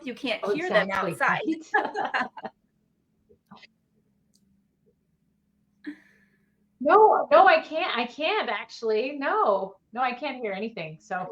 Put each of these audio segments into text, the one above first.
you can't Oh, hear them exactly. outside. Right? No, I can't. I can't actually. No, I can't hear anything. So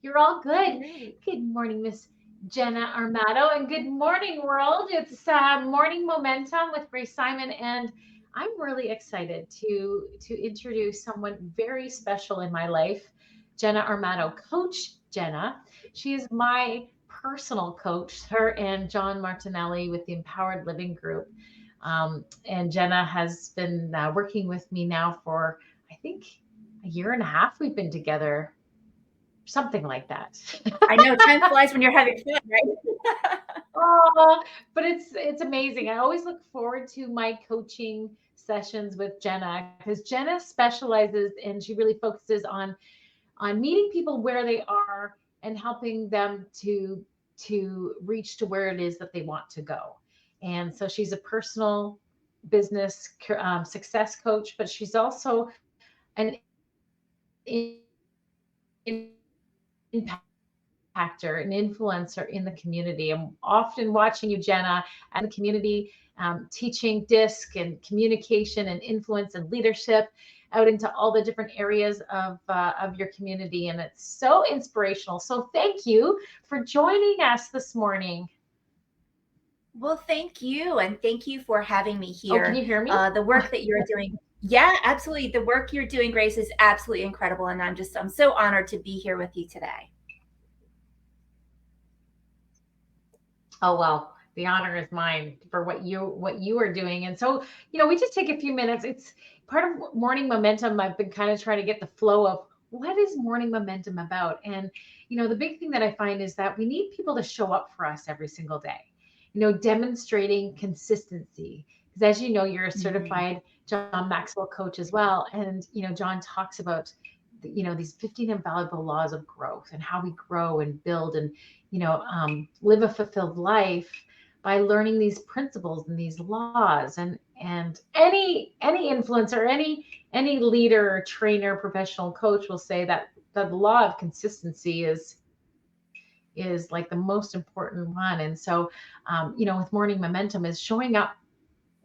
you're all good. Great. Good morning, Miss Jenna Armato, and good morning, world. It's Morning Momentum with Grace Simon, and I'm really excited to introduce someone very special in my life, Jenna Armato, Coach Jenna. She is my personal coach. Her and John Martinelli with the Empowered Living Group. And Jenna has been working with me now for, I think, a year and a half. We've been together, something like that. I know time flies when you're having fun, right? Oh, but it's amazing. I always look forward to my coaching sessions with Jenna because Jenna specializes and she really focuses on meeting people where they are and helping them to reach to where it is that they want to go. And so she's a personal business success coach, but she's also an impactor, an influencer in the community. I'm often watching you, Jenna, and the community, teaching DISC and communication and influence and leadership out into all the different areas of your community. And it's so inspirational. So thank you for joining us this morning. Well, thank you. And thank you for having me Oh, can here. you hear me? The work that you're doing. Yeah, absolutely. The work you're doing, Grace, is absolutely incredible. And I'm so honored to be here with you today. Oh, well, the honor is mine for what you are doing. And so, we just take a few minutes. It's part of Morning Momentum. I've been kind of trying to get the flow of what is Morning Momentum about. And, the big thing that I find is that we need people to show up for us every single day, demonstrating consistency. Because as you know, you're a certified John Maxwell coach as well. And, John talks about, these 15 invaluable laws of growth and how we grow and build and, live a fulfilled life by learning these principles and these laws. And any influencer, any leader, trainer, professional coach will say that the law of consistency is like the most important one. And so, with Morning Momentum is showing up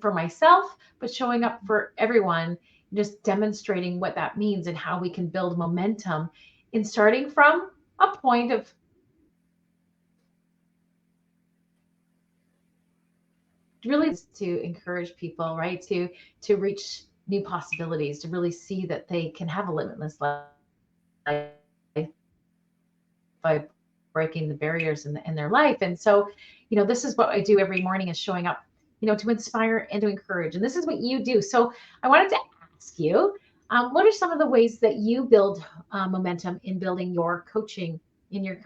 for myself, but showing up for everyone, just demonstrating what that means and how we can build momentum in starting from a point of really to encourage people, right? To reach new possibilities, to really see that they can have a limitless life by breaking the barriers in their life. And so, this is what I do every morning is showing up, to inspire and to encourage. And this is what you do. So I wanted to ask you, what are some of the ways that you build momentum in building your coaching in your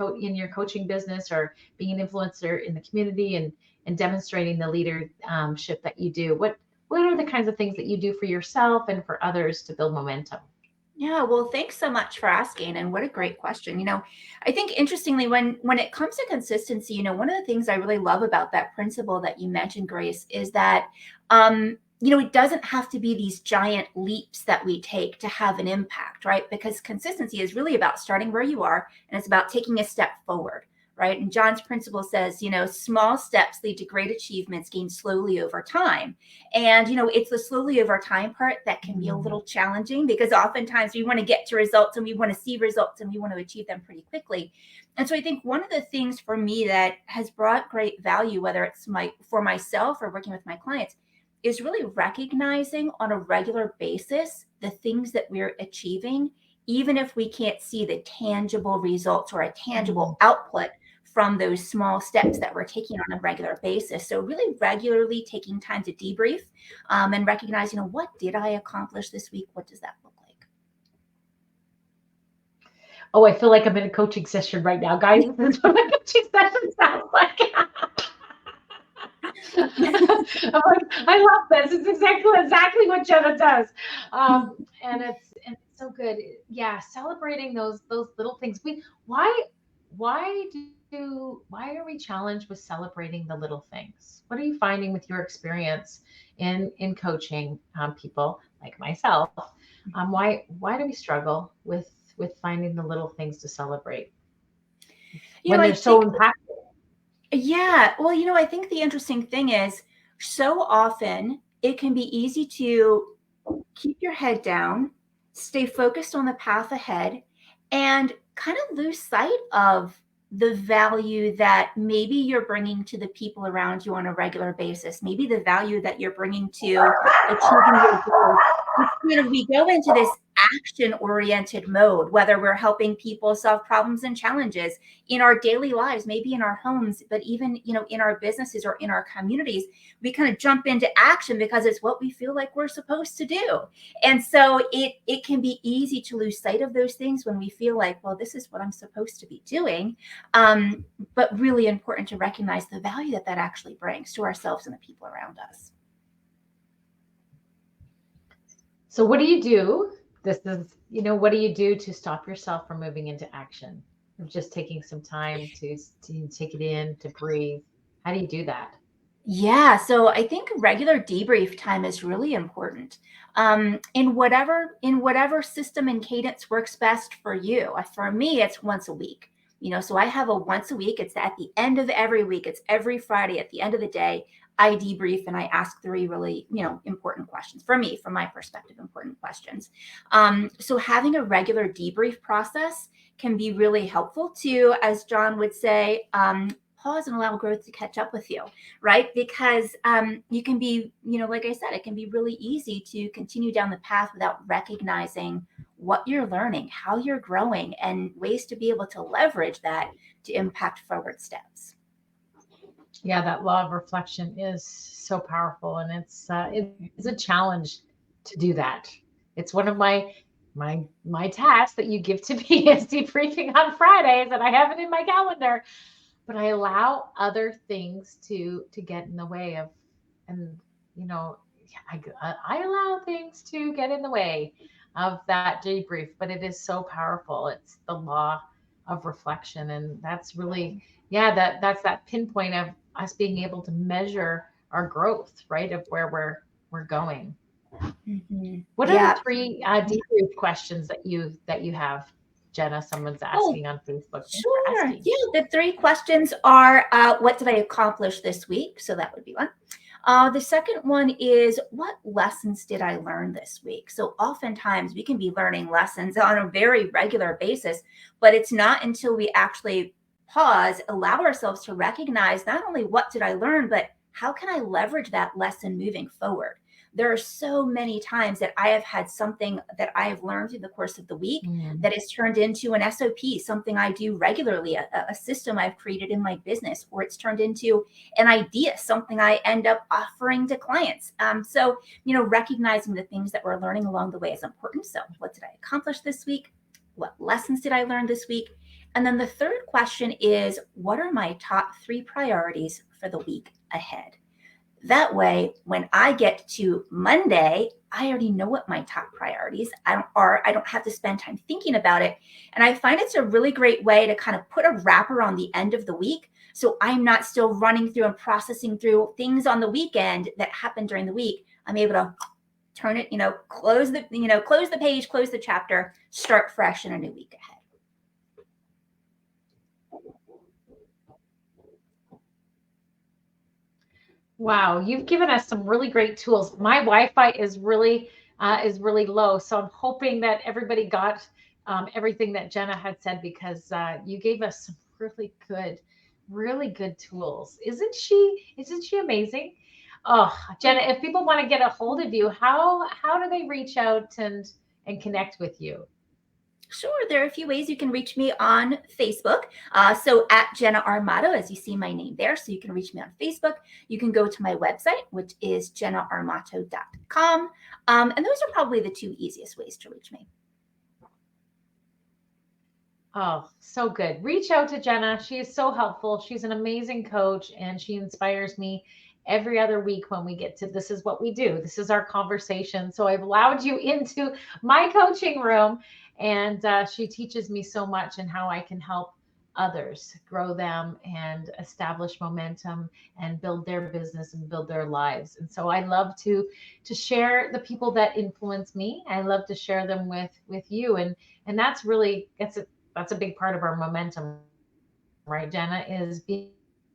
coaching business or being an influencer in the community and demonstrating the leadership that you do? What are the kinds of things that you do for yourself and for others to build momentum? Yeah, well, thanks so much for asking. And what a great question. I think interestingly, when it comes to consistency, one of the things I really love about that principle that you mentioned, Grace, is that it doesn't have to be these giant leaps that we take to have an impact, right? Because consistency is really about starting where you are, and it's about taking a step forward, right? And John's principle says, small steps lead to great achievements gained slowly over time. And, it's the slowly over time part that can be a little challenging because oftentimes we want to get to results and we want to see results and we want to achieve them pretty quickly. And so I think one of the things for me that has brought great value, whether it's for myself or working with my clients, is really recognizing on a regular basis the things that we're achieving, even if we can't see the tangible results or a tangible output from those small steps that we're taking on a regular basis. So really regularly taking time to debrief and recognize, what did I accomplish this week? What does that look like? Oh, I feel like I'm in a coaching session right now, guys. This is what a coaching session sounds like. I love this. It's exactly what Jenna does, and it's so good. Yeah, celebrating those little things. Why are we challenged with celebrating the little things? What are you finding with your experience in coaching people like myself? Why do we struggle with finding the little things to celebrate when they're so impactful? Yeah. Well, I think the interesting thing is so often it can be easy to keep your head down, stay focused on the path ahead, and kind of lose sight of the value that maybe you're bringing to the people around you on a regular basis, maybe the value that you're bringing to achieving your goals. We go into this action oriented mode, whether we're helping people solve problems and challenges in our daily lives, maybe in our homes, but even, in our businesses or in our communities, we kind of jump into action because it's what we feel like we're supposed to do. And so it can be easy to lose sight of those things when we feel like, well, this is what I'm supposed to be doing. But really important to recognize the value that that actually brings to ourselves and the people around us. So what do you do? This is, what do you do to stop yourself from moving into action? Of just taking some time to take it in, to breathe. How do you do that? Yeah, so I think regular debrief time is really important. In whatever system and cadence works best for you. For me, it's once a week. So I have a once a week. It's at the end of every week. It's every Friday at the end of the day. I debrief and I ask three really, important questions for me, from my perspective, important questions. So having a regular debrief process can be really helpful to, as John would say, pause and allow growth to catch up with you, right? Because you can be, like I said, it can be really easy to continue down the path without recognizing what you're learning, how you're growing, and ways to be able to leverage that to impact forward steps. Yeah, that law of reflection is so powerful, and it's a challenge to do that. It's one of my tasks that you give to me is debriefing on Fridays, and I have it in my calendar. But I allow other things to get in the way of, and you know, I allow things to get in the way of that debrief. But it is so powerful. It's the law of reflection, and that's really, yeah, that's that pinpoint of us being able to measure our growth, right, of where we're going. What are the Yeah. three debrief questions that you have, Jenna? Someone's Oh, asking on Facebook. Thanks for sure. asking. Yeah, the three questions are, what did I accomplish this week? So that would be one. The second one is, what lessons did I learn this week? So oftentimes we can be learning lessons on a very regular basis, but it's not until we actually pause, allow ourselves to recognize not only what did I learn, but how can I leverage that lesson moving forward? There are so many times that I have had something that I have learned through the course of the week Mm. that is turned into an SOP, something I do regularly, a system I've created in my business, or it's turned into an idea, something I end up offering to clients. So, recognizing the things that we're learning along the way is important. So, what did I accomplish this week? What lessons did I learn this week? And then the third question is, what are my top three priorities for the week ahead? That way, when I get to Monday, I already know what my top priorities are. I don't have to spend time thinking about it. And I find it's a really great way to kind of put a wrapper on the end of the week. So I'm not still running through and processing through things on the weekend that happened during the week. I'm able to turn it, close the page, close the chapter, start fresh in a new week ahead. Wow, you've given us some really great tools. My Wi-Fi is really low, so I'm hoping that everybody got everything that Jenna had said because you gave us some really good tools. Isn't she amazing? Oh, Jenna, if people want to get a hold of you, how do they reach out and connect with you? Sure, there are a few ways you can reach me on Facebook. So at Jenna Armato, as you see my name there. So you can reach me on Facebook. You can go to my website, which is jennaarmato.com. And those are probably the two easiest ways to reach me. Oh, so good. Reach out to Jenna. She is so helpful. She's an amazing coach and she inspires me every other week when we get to this is what we do. This is our conversation. So I've allowed you into my coaching room and she teaches me so much and how I can help others grow them and establish momentum and build their business and build their lives. And so I love to share the people that influence me. I love to share them with you and that's a big part of our momentum, right, Jenna, is being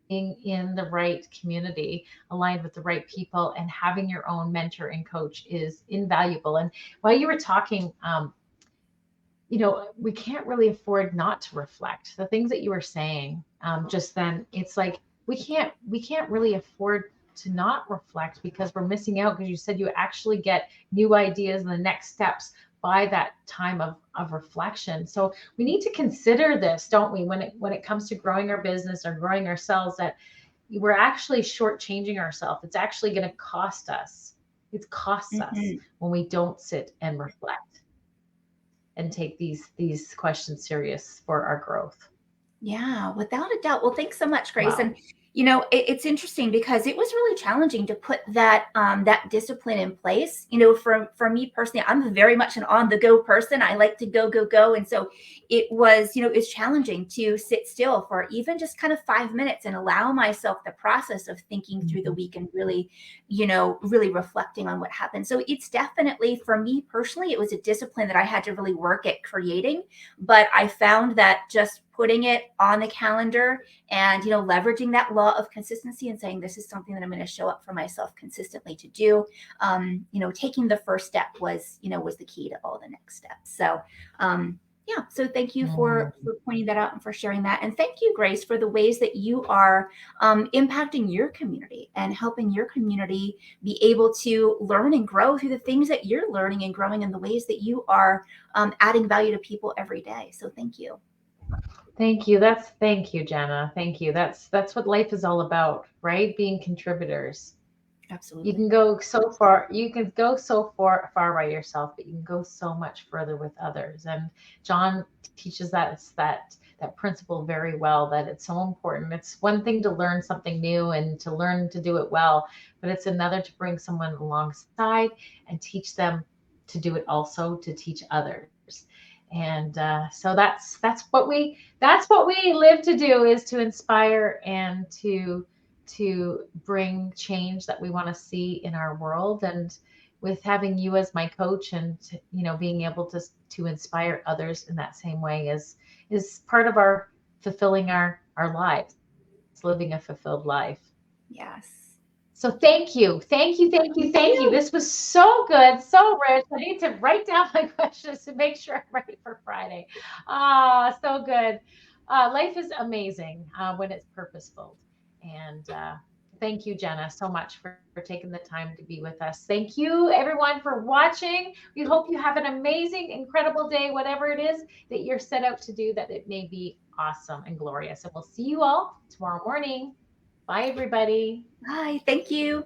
in the right community, aligned with the right people, and having your own mentor and coach is invaluable. And while you were talking, we can't really afford not to reflect. The things that you were saying just then, it's like we can't really afford to not reflect, because we're missing out. Because you said you actually get new ideas and the next steps by that time of reflection. So we need to consider this, don't we, when it comes to growing our business or growing ourselves, that we're actually shortchanging ourselves. It's actually going to cost us. It costs us Mhm. when we don't sit and reflect and take these questions serious for our growth. Yeah, without a doubt. Well, thanks so much, Grace. Wow. And it's interesting because it was really challenging to put that discipline in place. For me personally, I'm very much an on the go person. I like to go, go, go, and so it's challenging to sit still for even just kind of 5 minutes and allow myself the process of thinking through the Mhm. week and really reflecting on what happened. So it's definitely, for me personally, it was a discipline that I had to really work at creating, but I found that just putting it on the calendar and leveraging that law of consistency and saying this is something that I'm going to show up for myself consistently to do, taking the first step was the key to all the next steps. So yeah, so thank you for Mm. pointing that out and for sharing that, and thank you, Grace, for the ways that you are impacting your community and helping your community be able to learn and grow through the things that you're learning and growing in the ways that you are adding value to people every day. So thank you. Thank you, Jenna. Thank you. That's what life is all about, right? Being contributors. You Absolutely. can go so far. You can go so far by yourself, but you can go so much further with others. And John teaches that principle very well. That it's so important. It's one thing to learn something new and to learn to do it well, but it's another to bring someone alongside and teach them to do it also, to teach others. And so that's what we live to do, is to inspire and to bring change that we want to see in our world. And with having you as my coach, and being able to inspire others in that same way, is part of our fulfilling our lives, living a fulfilled life. Yes. So thank you, thank you, thank you, Thank thank you. you. This was so good, so rich. I need to write down my questions to make sure I'm ready for Friday. So good. Life is amazing when it's purposeful. And thank you, Jenna, so much for taking the time to be with us. Thank you, everyone, for watching. We hope you have an amazing, incredible day, whatever it is that you're set out to do, that it may be awesome and glorious. And we'll see you all tomorrow morning. Bye, everybody. Bye. Thank you.